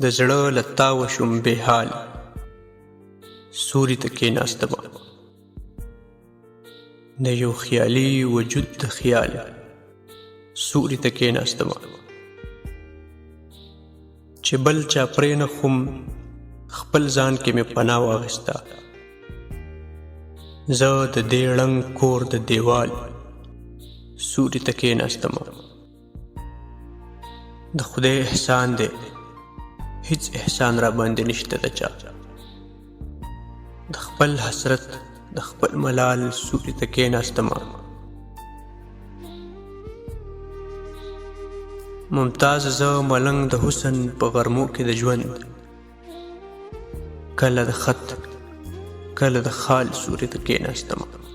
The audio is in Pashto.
د زړه له تا وشوم بې حال سوري ته کېناستمه د یو خیالي وجود د خیال سوري ته کېناستمه چې بل چا پرې نه خم خپل ځان کې مې پناه واخیسته زه د دې ړنګ کور د دیوال سوري ته کېناستمه د خدای احسان دی هیڅ احسان را باندې نشته د چا د خپل حسرت د خپل ملال سوري ته کېناستمه ممتاز زه ملنګ د حسن په غرمو کې د ژوند کله د خط کله د خال سوري ته کېناستمه